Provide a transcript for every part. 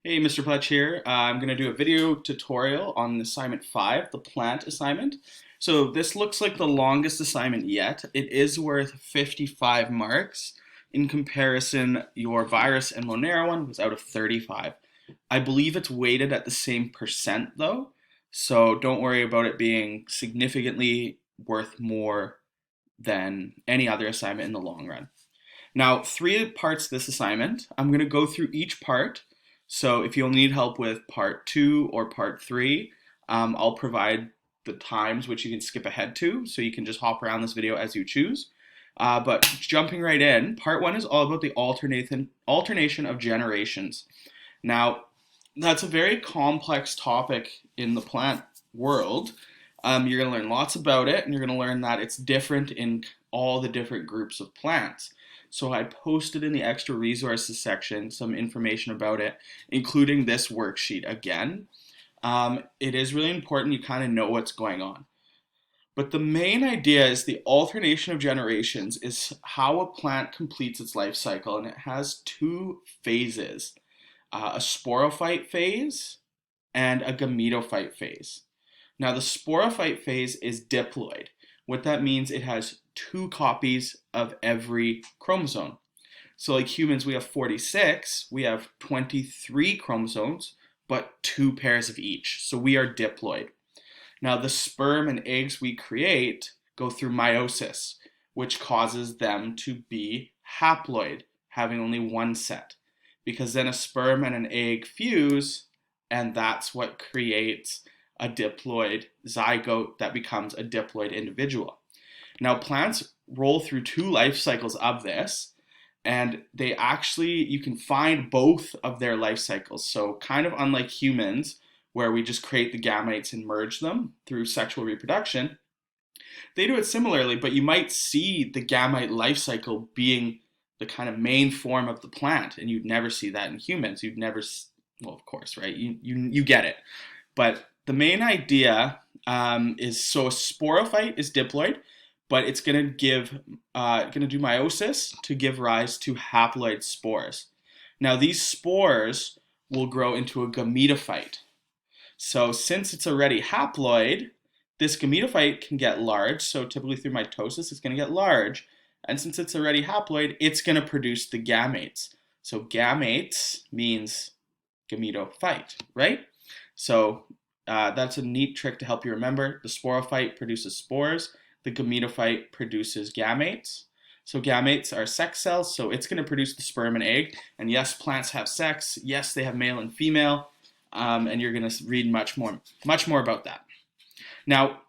Hey, Mr. Pletch here. I'm going to do a video tutorial on assignment 5, the plant assignment. So this looks like the longest assignment yet. It is worth 55 marks. In comparison, your virus and Monera one was out of 35. I believe it's weighted at the same percent though, so don't worry about it being significantly worth more than any other assignment in the long run. Now, 3 parts to this assignment. I'm going to go through each part. So if you'll need help with part 2 or part 3, I'll provide the times which you can skip ahead to, so you can just hop around this video as you choose. But jumping right in, part 1 is all about the alternation of generations. Now, that's a very complex topic in the plant world. You're going to learn lots about it, and you're going to learn that it's different in all the different groups of plants. So I posted in the extra resources section some information about it, including this worksheet again. It is really important you kind of know what's going on. But the main idea is the alternation of generations is how a plant completes its life cycle, and it has 2 phases, a sporophyte phase and a gametophyte phase. Now the sporophyte phase is diploid. What that means, it has 2 copies of every chromosome. So like humans, we have 46, we have 23 chromosomes, but 2 pairs of each. So we are diploid. Now the sperm and eggs we create go through meiosis, which causes them to be haploid, having only 1 set. Because then a sperm and an egg fuse, and that's what creates a diploid zygote that becomes a diploid individual. Now plants roll through 2 life cycles of this, and they actually, you can find both of their life cycles. So kind of unlike humans, where we just create the gametes and merge them through sexual reproduction, they do it similarly, but you might see the gamete life cycle being the kind of main form of the plant, and you'd never see that in humans. You'd never, well, of course, right? You get it. But the main idea is, so a sporophyte is diploid, but it's going to do meiosis to give rise to haploid spores. Now these spores will grow into a gametophyte. So since it's already haploid, this gametophyte can get large. So typically through mitosis, it's going to get large. And since it's already haploid, it's going to produce the gametes. So gametes means gametophyte, right? So that's a neat trick to help you remember. The sporophyte produces spores. The gametophyte produces gametes. So gametes are sex cells, so it's going to produce the sperm and egg. And yes, plants have sex. Yes, they have male and female. And you're going to read much more about that. Now,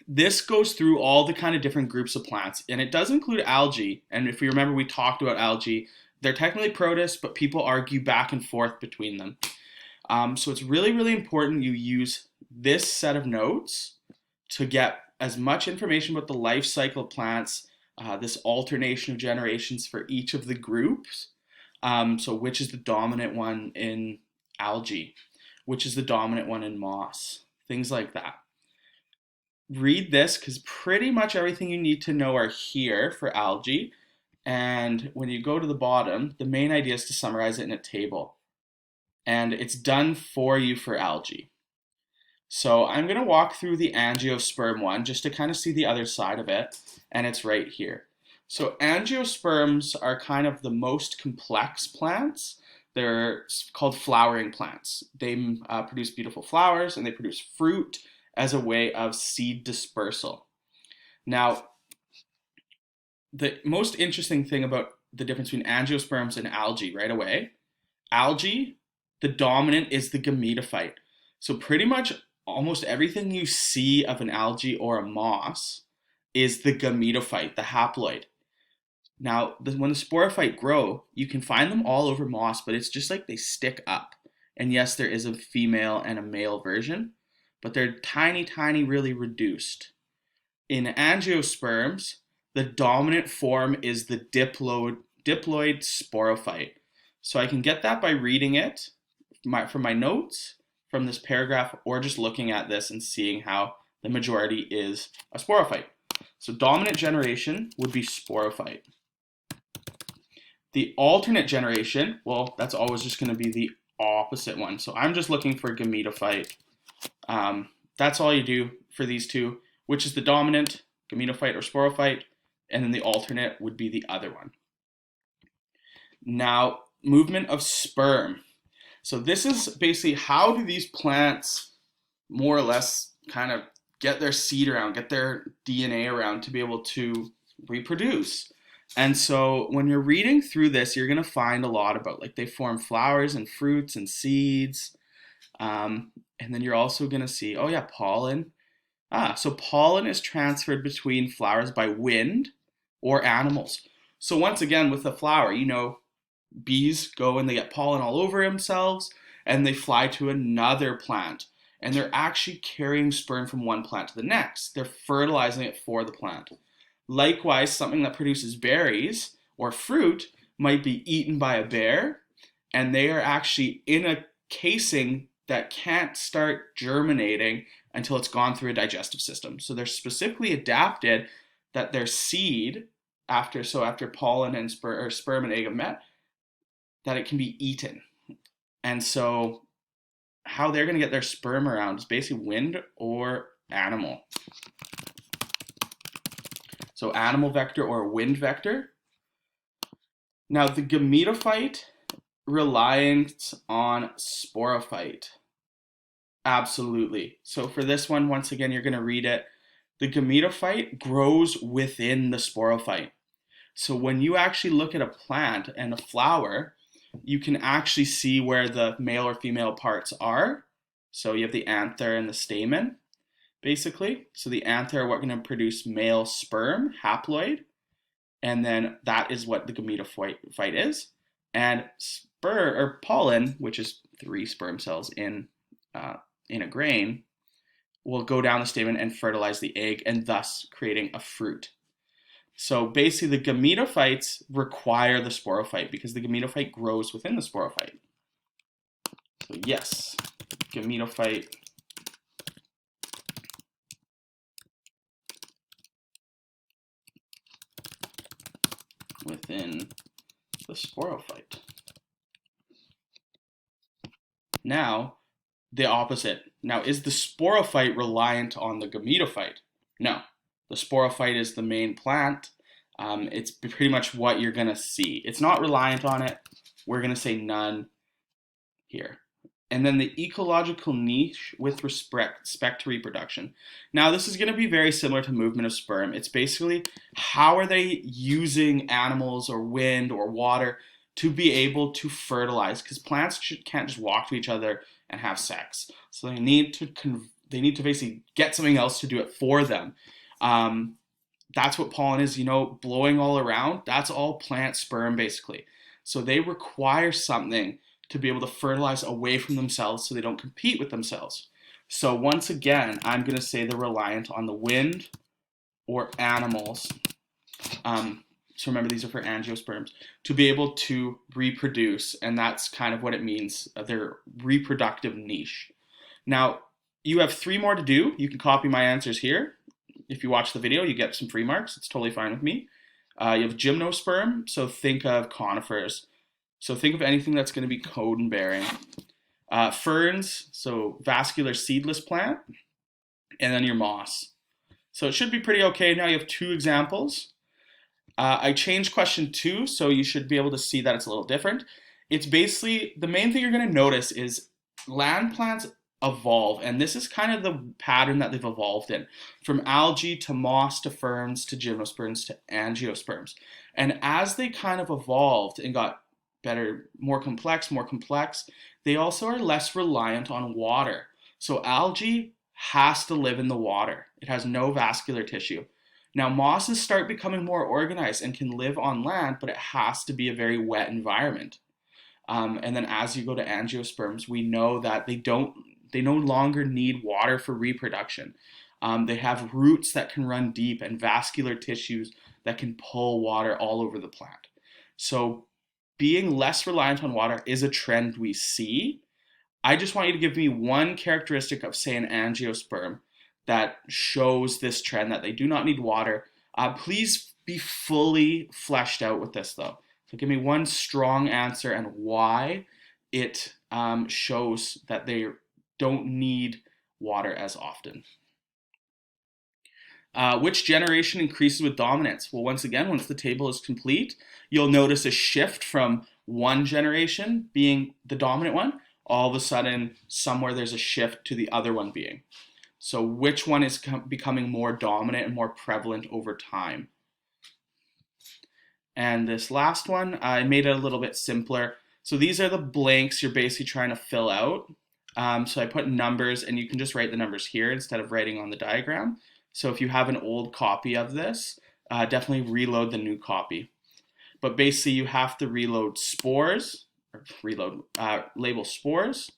this goes through all the kind of different groups of plants, and it does include algae. And if we remember, we talked about algae. They're technically protists, but people argue back and forth between them. So it's really, really important you use this set of notes to get as much information about the life cycle of plants, this alternation of generations for each of the groups. So which is the dominant one in algae, which is the dominant one in moss, things like that. Read this, because pretty much everything you need to know are here for algae. And when you go to the bottom, the main idea is to summarize it in a table. And it's done for you for algae. So I'm going to walk through the angiosperm one just to kind of see the other side of it, and it's right here. So angiosperms are kind of the most complex plants. They're called flowering plants. They produce beautiful flowers, and they produce fruit as a way of seed dispersal. Now, the most interesting thing about the difference between angiosperms and algae right away, algae, the dominant is the gametophyte. So pretty much almost everything you see of an algae or a moss is the gametophyte, the haploid. Now, when the sporophyte grow, you can find them all over moss, but it's just like they stick up. And yes, there is a female and a male version, but they're tiny, tiny, really reduced. In angiosperms, the dominant form is the diploid sporophyte. So I can get that by reading it from my notes, from this paragraph, or just looking at this and seeing how the majority is a sporophyte. So dominant generation would be sporophyte. The alternate generation, well, that's always just going to be the opposite one. So I'm just looking for gametophyte. That's all you do for these two, which is the dominant, gametophyte or sporophyte, and then the alternate would be the other one. Now, movement of sperm. So this is basically how do these plants more or less kind of get their seed around, get their DNA around to be able to reproduce. And so when you're reading through this, you're going to find a lot about like they form flowers and fruits and seeds. And then you're also going to see, oh yeah, pollen. So pollen is transferred between flowers by wind or animals. So once again, with the flower, you know, bees go and they get pollen all over themselves and they fly to another plant. And they're actually carrying sperm from one plant to the next. They're fertilizing it for the plant. Likewise, something that produces berries or fruit might be eaten by a bear, and they are actually in a casing that can't start germinating until it's gone through a digestive system. So they're specifically adapted that their seed, after pollen and sperm and egg have met, that it can be eaten. And so how they're going to get their sperm around is basically wind or animal. So animal vector or wind vector. Now the gametophyte reliant on sporophyte. Absolutely. So for this one, once again, you're going to read it. The gametophyte grows within the sporophyte. So when you actually look at a plant and a flower, you can actually see where the male or female parts are. So you have the anther and the stamen, basically. So the anther are what going to produce male sperm, haploid, and then that is what the gametophyte is. And pollen, which is 3 sperm cells in a grain, will go down the stamen and fertilize the egg, and thus creating a fruit. So basically the gametophytes require the sporophyte because the gametophyte grows within the sporophyte. So yes, gametophyte within the sporophyte. Now, the opposite. Now, is the sporophyte reliant on the gametophyte? No. The sporophyte is the main plant. It's pretty much what you're going to see. It's not reliant on it. We're going to say none here. And then the ecological niche with respect to reproduction. Now, this is going to be very similar to movement of sperm. It's basically how are they using animals or wind or water to be able to fertilize? Because plants can't just walk to each other and have sex. So they need to basically get something else to do it for them. That's what pollen is, you know, blowing all around. That's all plant sperm, basically. So they require something to be able to fertilize away from themselves so they don't compete with themselves. So once again, I'm going to say they're reliant on the wind or animals. So remember, these are for angiosperms, to be able to reproduce, and that's kind of what it means, their reproductive niche. Now, you have 3 more to do. You can copy my answers here. If you watch the video, you get some free marks. It's totally fine with me. You have gymnosperm, so think of conifers. So think of anything that's going to be cone bearing. Ferns, so vascular seedless plant, and then your moss. So it should be pretty okay. Now you have 2 examples. I changed question 2, so you should be able to see that it's a little different. It's basically, the main thing you're going to notice is land plants evolve, and this is kind of the pattern that they've evolved in, from algae to moss to ferns to gymnosperms to angiosperms. And as they kind of evolved and got better, more complex, they also are less reliant on water. So algae has to live in the water. It has no vascular tissue. Now mosses start becoming more organized and can live on land, but it has to be a very wet environment. And then as you go to angiosperms, we know that they no longer need water for reproduction. They have roots that can run deep and vascular tissues that can pull water all over the plant. So being less reliant on water is a trend we see. I just want you to give me one characteristic of, say, an angiosperm that shows this trend that they do not need water. Please be fully fleshed out with this though. So give me one strong answer and why it shows that they don't need water as often. Which generation increases with dominance? Well, once again, once the table is complete, you'll notice a shift from one generation being the dominant one. All of a sudden, somewhere there's a shift to the other one being. So which one is becoming more dominant and more prevalent over time? And this last one, I made it a little bit simpler. So these are the blanks you're basically trying to fill out. So I put numbers, and you can just write the numbers here instead of writing on the diagram. So if you have an old copy of this, definitely reload the new copy. But basically you have to reload spores, or label spores,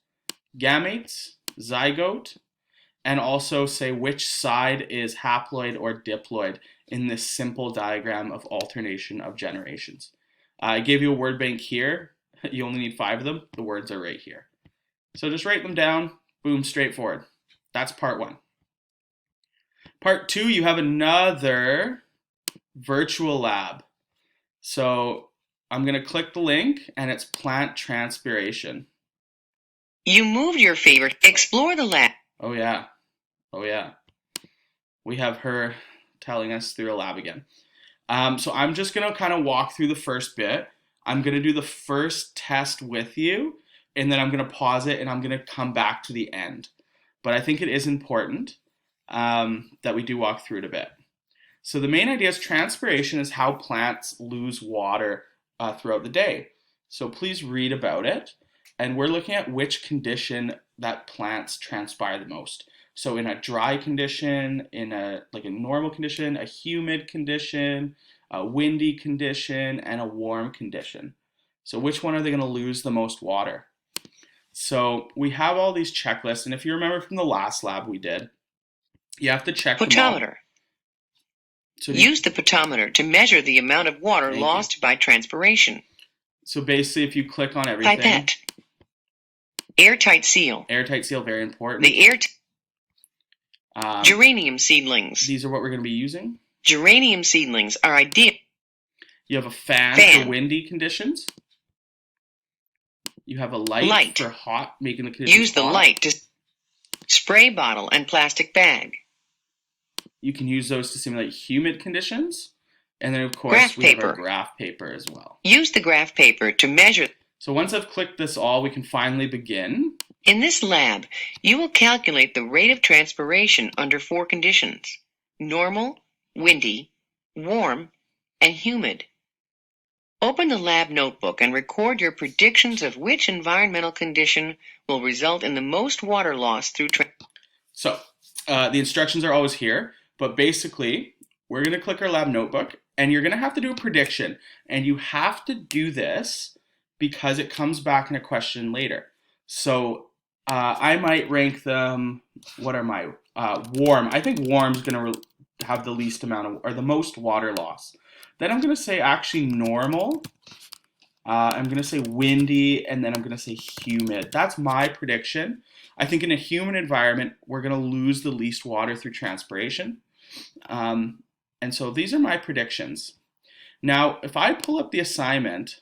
gametes, zygote, and also say which side is haploid or diploid in this simple diagram of alternation of generations. I gave you a word bank here. You only need 5 of them. The words are right here. So just write them down. Boom, straightforward. That's part 1. Part 2, you have another virtual lab. So I'm going to click the link, and it's plant transpiration. You moved your favorite. Explore the lab. Oh yeah. Oh yeah. We have her telling us through a lab again. So I'm just going to kind of walk through the first bit. I'm going to do the first test with you, and then I'm going to pause it, and I'm going to come back to the end. But I think it is important that we do walk through it a bit. So the main idea is transpiration is how plants lose water throughout the day. So please read about it. And we're looking at which condition that plants transpire the most. So in a dry condition, in a normal condition, a humid condition, a windy condition, and a warm condition. So which one are they going to lose the most water? So we have all these checklists, and if you remember from the last lab we did, you have to check them all. Potometer. So use the potometer to measure the amount of water lost by transpiration. So basically, if you click on everything. Pipette. Airtight seal. Airtight seal, very important. The geranium seedlings. These are what we're going to be using. Geranium seedlings are ideal. You have a fan for windy conditions. You have a light for hot, making the conditions Use the hot. light to spray bottle and plastic bag. You can use those to simulate humid conditions. And then, of course, we have our graph paper as well. Use the graph paper to measure. So once I've clicked this all, we can finally begin. In this lab, you will calculate the rate of transpiration under 4 conditions: normal, windy, warm, and humid. Open the lab notebook and record your predictions of which environmental condition will result in the most water loss through So the instructions are always here, but basically we're going to click our lab notebook, and you're going to have to do a prediction, and you have to do this because it comes back in a question later. So I might rank them, what are my, warm. I think warm is going to have the least amount of, or the most water loss. Then I'm going to say actually normal. I'm going to say windy, and then I'm going to say humid. That's my prediction. I think in a humid environment, we're going to lose the least water through transpiration. And so these are my predictions. Now, if I pull up the assignment,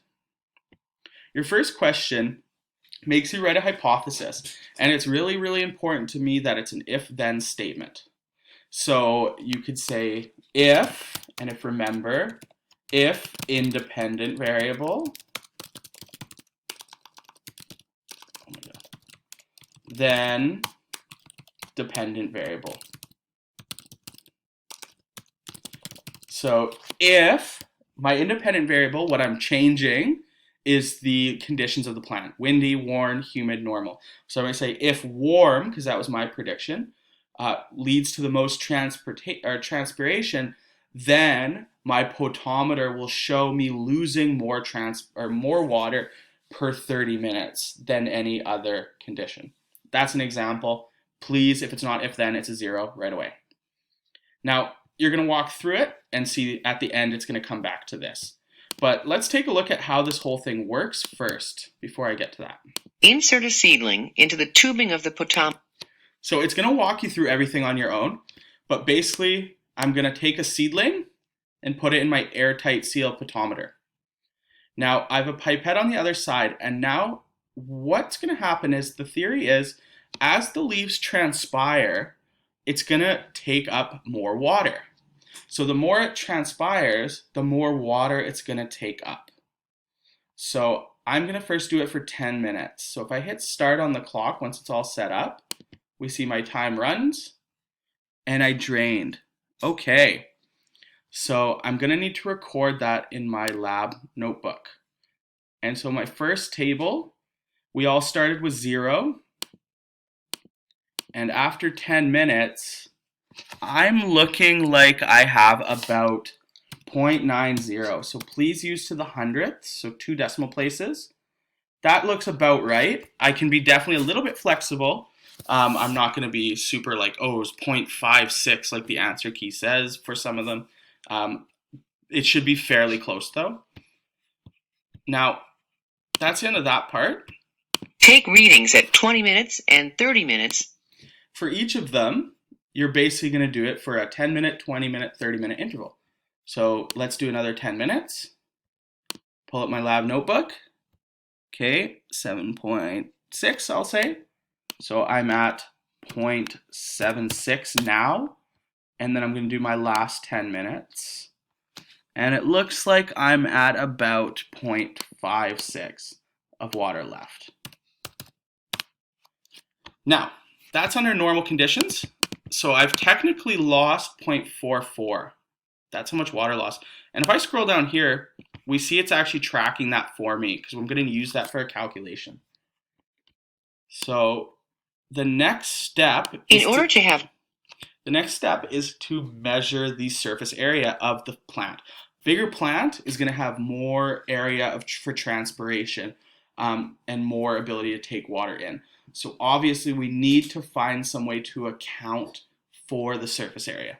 your first question makes you write a hypothesis. And it's really, really important to me that it's an if-then statement. So you could say if, and if remember, if independent variable, then dependent variable. So if my independent variable, what I'm changing is the conditions of the plant: windy, warm, humid, normal. So I'm going to say if warm, because that was my prediction, leads to the most transpiration, then my potometer will show me losing more water per 30 minutes than any other condition. That's an example. Please, if it's not if then, it's a 0 right away. Now, you're going to walk through it and see at the end it's going to come back to this. But let's take a look at how this whole thing works first before I get to that. Insert a seedling into the tubing of the potometer. So it's going to walk you through everything on your own, but basically I'm going to take a seedling and put it in my airtight seal potometer. Now I have a pipette on the other side, and now what's going to happen is the theory is as the leaves transpire, it's going to take up more water. So the more it transpires, the more water it's going to take up. So I'm going to first do it for 10 minutes. So if I hit start on the clock, once it's all set up, we see my time runs and I drained. Okay, so I'm going to need to record that in my lab notebook. And so my first table, we all started with 0. And after 10 minutes, I'm looking like I have about 0.90. So please use to the hundredths, so 2 decimal places. That looks about right. I can be definitely a little bit flexible. I'm not going to be super like, oh, it was 0.56 like the answer key says for some of them. It should be fairly close though. Now, that's the end of that part. Take readings at 20 minutes and 30 minutes. For each of them, you're basically going to do it for a 10-minute, 20-minute, 30-minute interval. So let's do another 10 minutes. Pull up my lab notebook. Okay, 7.6 I'll say. So I'm at 0.76 now. And then I'm going to do my last 10 minutes. And it looks like I'm at about 0.56 of water left. Now, that's under normal conditions. So I've technically lost 0.44. That's how much water loss. And if I scroll down here, we see it's actually tracking that for me because I'm going to use that for a calculation. So the next step is to measure the surface area of the plant. Bigger plant is going to have more area for transpiration and more ability to take water in. So obviously we need to find some way to account for the surface area.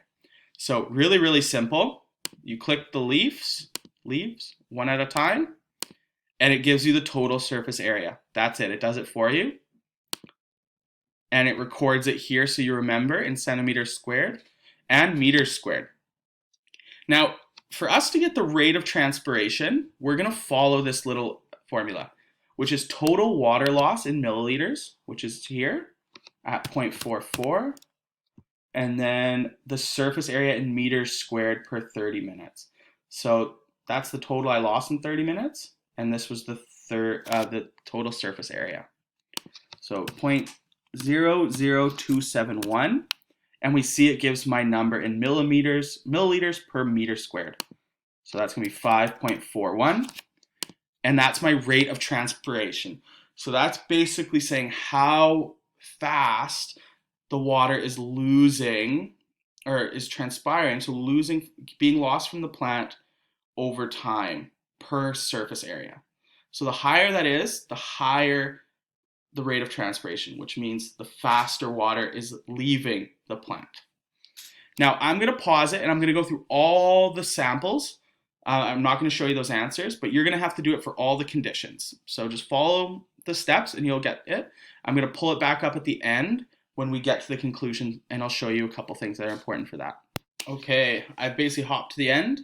So really, really simple. You click the leaves one at a time, and it gives you the total surface area. That's it. It does it for you. And it records it here so you remember in centimeters squared and meters squared. Now, for us to get the rate of transpiration, we're going to follow this little formula, which is total water loss in milliliters, which is here at 0.44, and then the surface area in meters squared per 30 minutes. So that's the total I lost in 30 minutes, and this was the total surface area. So 0.00271, and we see it gives my number in milliliters per meter squared. So that's going to be 5.41, and that's my rate of transpiration. So that's basically saying how fast the water is losing or is transpiring, so being lost from the plant over time per surface area. So the higher that is, the higher the rate of transpiration, which means the faster water is leaving the plant. Now I'm going to pause it and I'm going to go through all the samples. I'm not going to show you those answers, but you're going to have to do it for all the conditions. So just follow the steps and you'll get it. I'm going to pull it back up at the end when we get to the conclusion, and I'll show you a couple things that are important for that. Okay, I've basically hopped to the end,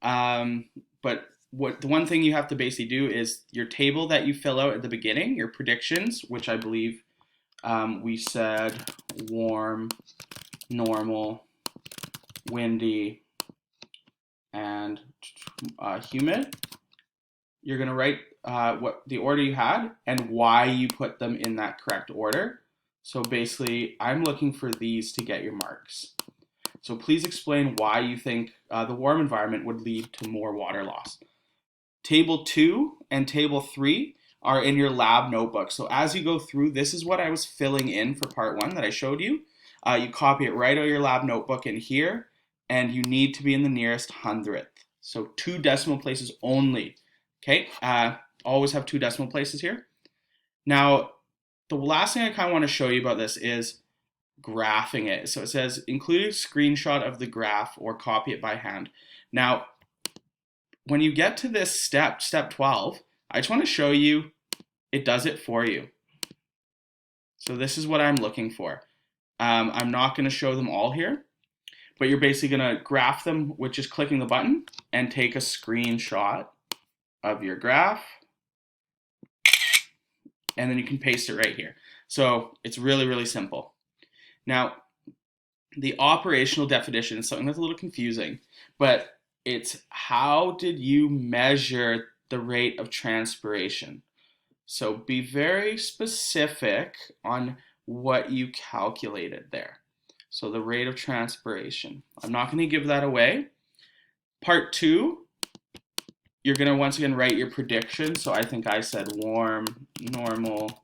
but the one thing you have to basically do is your table that you fill out at the beginning, your predictions, which I believe we said warm, normal, windy, and humid. You're going to write what the order you had and why you put them in that correct order. So basically, I'm looking for these to get your marks. So please explain why you think the warm environment would lead to more water loss. Table 2 and Table 3 are in your lab notebook. So as you go through, this is what I was filling in for part 1 that I showed you. You copy it right out of your lab notebook in here, and you need to be in the nearest hundredth. So 2 decimal places only. Okay, always have 2 decimal places here. Now, the last thing I kind of want to show you about this is graphing it. So it says include a screenshot of the graph or copy it by hand. Now, when you get to this step 12, I just want to show you it does it for you. So this is what I'm looking for. I'm not going to show them all here, but you're basically going to graph them with just clicking the button and take a screenshot of your graph. and then you can paste it right here. So it's really, really simple. Now, the operational definition is something that's a little confusing, but it's how did you measure the rate of transpiration? So be very specific on what you calculated there. So the rate of transpiration. I'm not going to give that away. Part two, you're going to once again write your prediction. So I think I said warm, normal,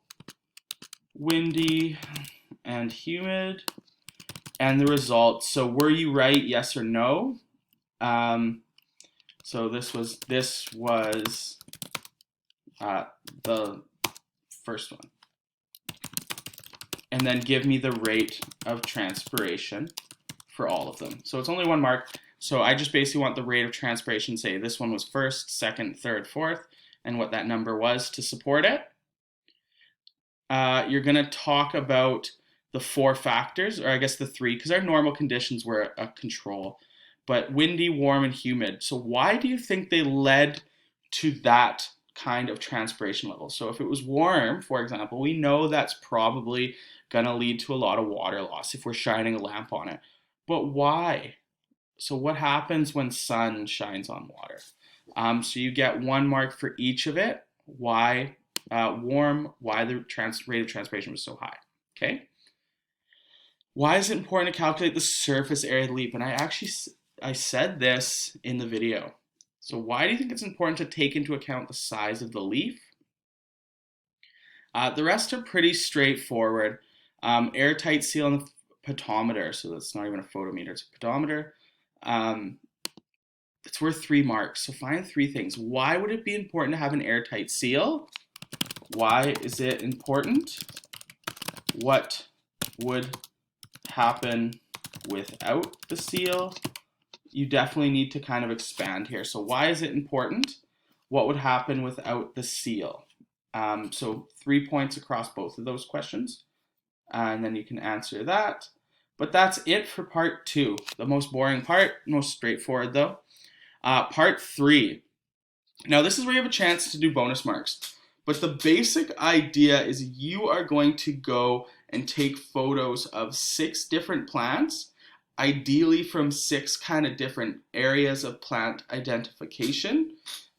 windy, and humid. And the results. So were you right, yes or no? So this was the first one. And then give me the rate of transpiration for all of them. So it's only 1 mark. So I just basically want the rate of transpiration, say this one was first, second, third, fourth, and what that number was to support it. You're going to talk about the 4 factors, or I guess the 3, because our normal conditions were a control. But windy, warm, and humid. So why do you think they led to that kind of transpiration level? So if it was warm, for example, we know that's probably going to lead to a lot of water loss if we're shining a lamp on it. But why? So what happens when sun shines on water? So you get 1 mark for each of it. Why warm? Why the rate of transpiration was so high? Okay. Why is it important to calculate the surface area of the leaf? And I said this in the video. So why do you think it's important to take into account the size of the leaf? The rest are pretty straightforward. Airtight seal on the pedometer. So that's not even a photometer, it's a pedometer. It's worth 3 marks. So find 3 things. Why would it be important to have an airtight seal? Why is it important? What would happen without the seal? You definitely need to kind of expand here. So why is it important? What would happen without the seal? So 3 points across both of those questions. And then you can answer that. But that's it for part 2. The most boring part, most straightforward though. Part 3. Now this is where you have a chance to do bonus marks. But the basic idea is you are going to go and take photos of 6 different plants, ideally from 6 kind of different areas of plant identification,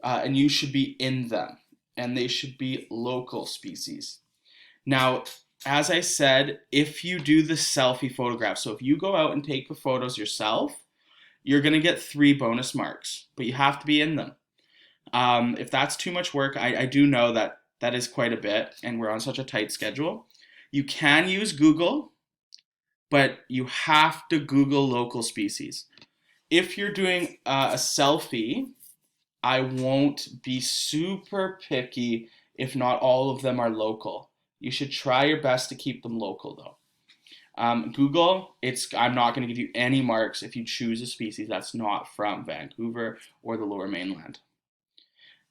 and you should be in them, and they should be local species. Now, as I said, if you do the selfie photograph, so if you go out and take the photos yourself, you're going to get 3 bonus marks, but you have to be in them. If that's too much work, I do know that that is quite a bit, and we're on such a tight schedule. You can use Google, but you have to Google local species. If you're doing a selfie, I won't be super picky if not all of them are local. You should try your best to keep them local though. Google, I'm not going to give you any marks if you choose a species that's not from Vancouver or the Lower Mainland.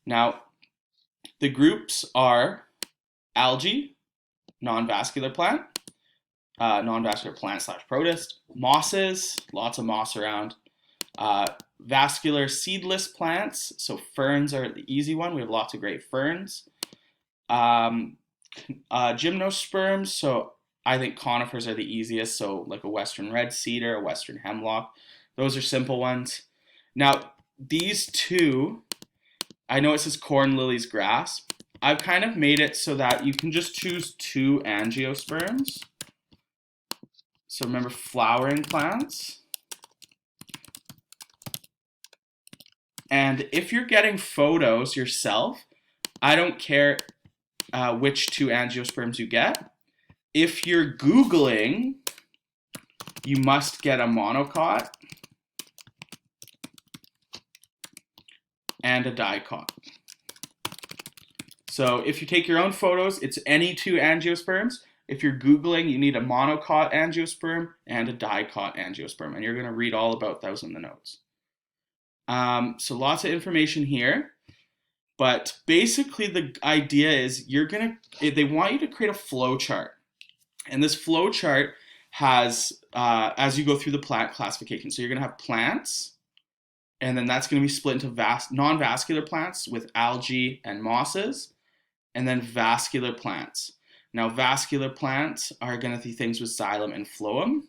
Now, the groups are algae, non-vascular plant / protist, mosses, lots of moss around, vascular seedless plants, so ferns are the easy one, we have lots of great ferns, gymnosperms, so I think conifers are the easiest, so like a western red cedar, a western hemlock, those are simple ones. Now, these 2, I know it says corn, lilies, grass. I've kind of made it so that you can just choose 2 angiosperms. So remember, flowering plants. And if you're getting photos yourself, I don't care which 2 angiosperms you get. If you're Googling, you must get a monocot and a dicot. So if you take your own photos, it's any 2 angiosperms. If you're Googling, you need a monocot angiosperm and a dicot angiosperm, and you're going to read all about those in the notes. So lots of information here, but basically the idea is they want you to create a flow chart, and this flow chart has, as you go through the plant classification, so you're going to have plants, and then that's going to be split into non-vascular plants with algae and mosses, and then vascular plants. Now, vascular plants are going to be things with xylem and phloem.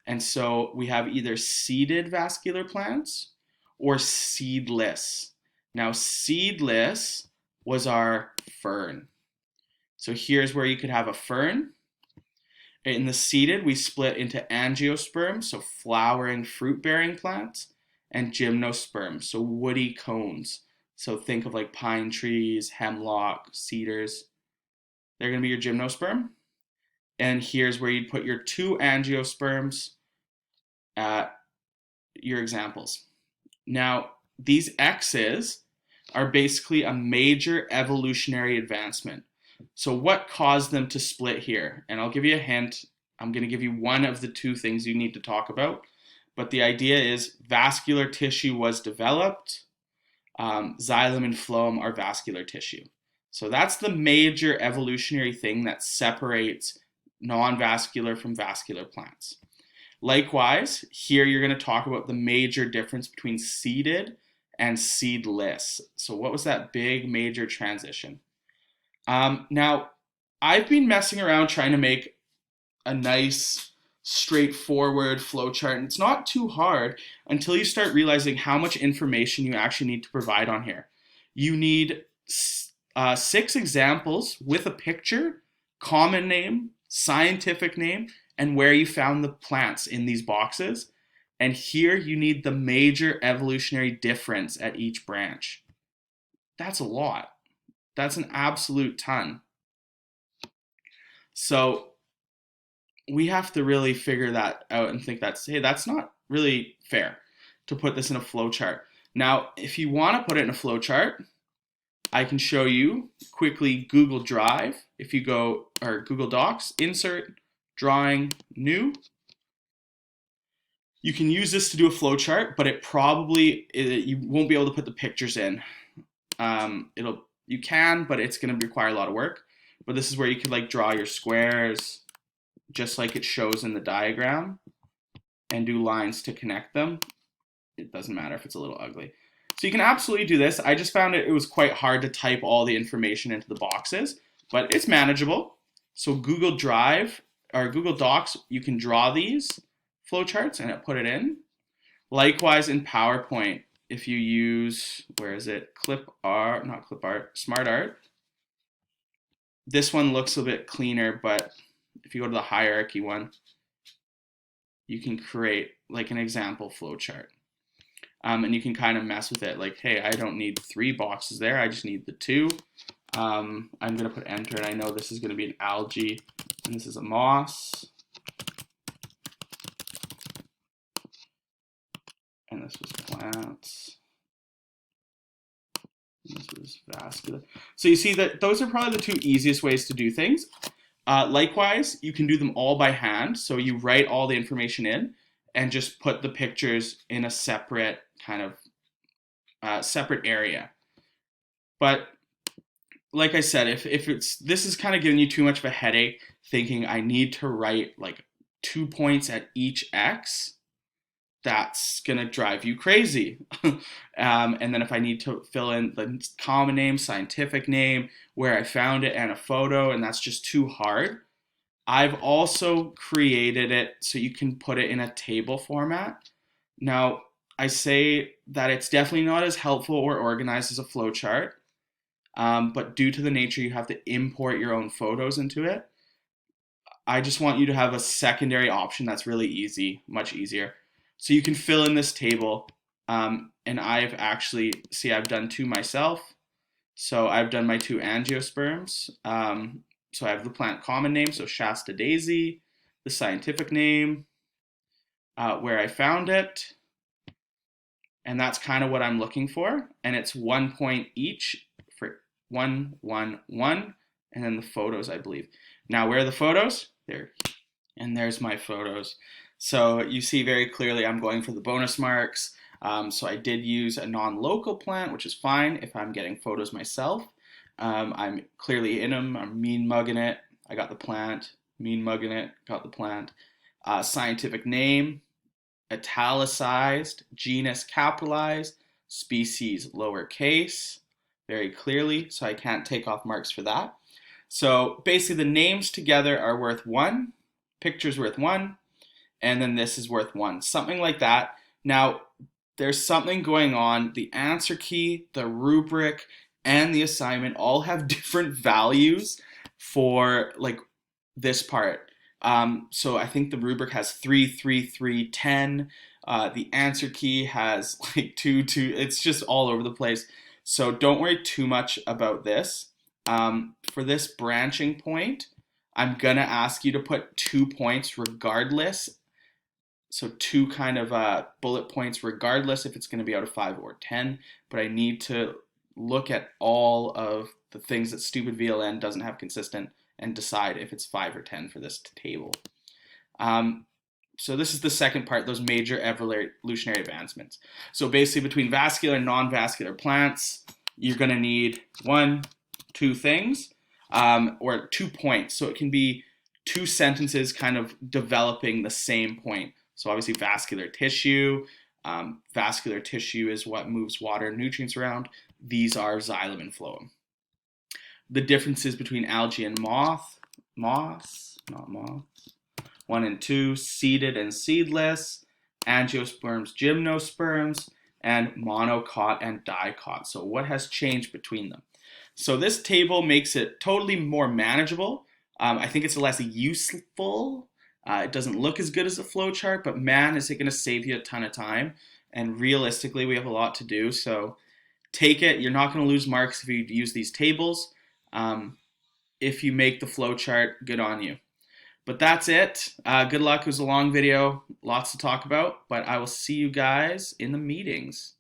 And so we have either seeded vascular plants or seedless. Now, seedless was our fern. So here's where you could have a fern. In the seeded, we split into angiosperms, so flowering fruit-bearing plants, and gymnosperms, so woody cones. So think of like pine trees, hemlock, cedars. They're going to be your gymnosperm. And here's where you'd put your two angiosperms at your examples. Now, these X's are basically a major evolutionary advancement. So what caused them to split here? And I'll give you a hint. I'm going to give you one of the two things you need to talk about. But the idea is vascular tissue was developed. Xylem and phloem are vascular tissue. So that's the major evolutionary thing that separates non-vascular from vascular plants. Likewise, here you're going to talk about the major difference between seeded and seedless. So what was that big major transition? Now, I've been messing around trying to make a nice, straightforward flowchart, and it's not too hard until you start realizing how much information you actually need to provide on here. You need 6 examples with a picture, common name, scientific name, and where you found the plants in these boxes. And here you need the major evolutionary difference at each branch. That's a lot. That's an absolute ton. So we have to really figure that out and think hey, that's not really fair to put this in a flowchart. Now, if you want to put it in a flowchart, I can show you quickly Google Drive. If you go, or Google Docs, insert, drawing, new. You can use this to do a flowchart, but you won't be able to put the pictures in. You can, but it's going to require a lot of work. But this is where you could like draw your squares, just like it shows in the diagram, and do lines to connect them. It doesn't matter if it's a little ugly. So you can absolutely do this. I just found it was quite hard to type all the information into the boxes, but it's manageable. So Google Drive or Google Docs, you can draw these flowcharts and put it in. Likewise in PowerPoint, if you use, where is it? Smart Art. This one looks a bit cleaner, but if you go to the hierarchy one, you can create like an example flowchart. And you can kind of mess with it like, hey, I don't need 3 boxes there, I just need the 2. I'm going to put enter, and I know this is going to be an algae, and this is a moss. And this was plants. And this was vascular. So you see that those are probably the 2 easiest ways to do things. Likewise, you can do them all by hand. So you write all the information in and just put the pictures in a separate kind of separate area. But like I said, if this is kind of giving you too much of a headache, thinking I need to write like 2 points at each X, that's gonna drive you crazy. And then if I need to fill in the common name, scientific name, where I found it, and a photo, and that's just too hard, I've also created it so you can put it in a table format. Now, I say that it's definitely not as helpful or organized as a flowchart, but due to the nature you have to import your own photos into it, I just want you to have a secondary option that's really easy, much easier. So you can fill in this table, and I've done 2 myself. So I've done my 2 angiosperms. So I have the plant common name, so Shasta daisy, the scientific name, where I found it, and that's kind of what I'm looking for. And it's 1 point each for 1, 1, 1, and then the photos, I believe. Now, where are the photos? There, and there's my photos. So you see very clearly I'm going for the bonus marks. So I did use a non-local plant, which is fine if I'm getting photos myself. I'm clearly in them. I'm mean mugging it. I got the plant. Mean mugging it. Got the plant. Scientific name, italicized. Genus capitalized. Species lowercase. very clearly, so I can't take off marks for that. So basically the names together are worth 1, picture's worth 1, and then this is worth 1, something like that. Now, there's something going on. The answer key, the rubric, and the assignment all have different values for like this part. So I think the rubric has 3, 3, 3, 10. The answer key has like 2, 2. It's just all over the place. So don't worry too much about this. For this branching point, I'm gonna ask you to put 2 points regardless. So 2 kind of bullet points regardless if it's gonna be out of 5 or 10. But I need to look at all of the things that stupid VLN doesn't have consistent and decide if it's 5 or 10 for this table. So this is the second part, those major evolutionary advancements. So basically between vascular and non-vascular plants, you're gonna need 1, 2 things, or 2 points. So it can be 2 sentences kind of developing the same point. So obviously vascular tissue is what moves water and nutrients around. These are xylem and phloem. The differences between algae and moss, not moss. 1 and 2, seeded and seedless, angiosperms, gymnosperms, and monocot and dicot. So what has changed between them? So this table makes it totally more manageable. I think it's less useful. It doesn't look as good as a flowchart, but man, is it going to save you a ton of time. And realistically, we have a lot to do. So take it. You're not going to lose marks if you use these tables. If you make the flowchart, good on you. But that's it. Good luck. It was a long video. Lots to talk about. But I will see you guys in the meetings.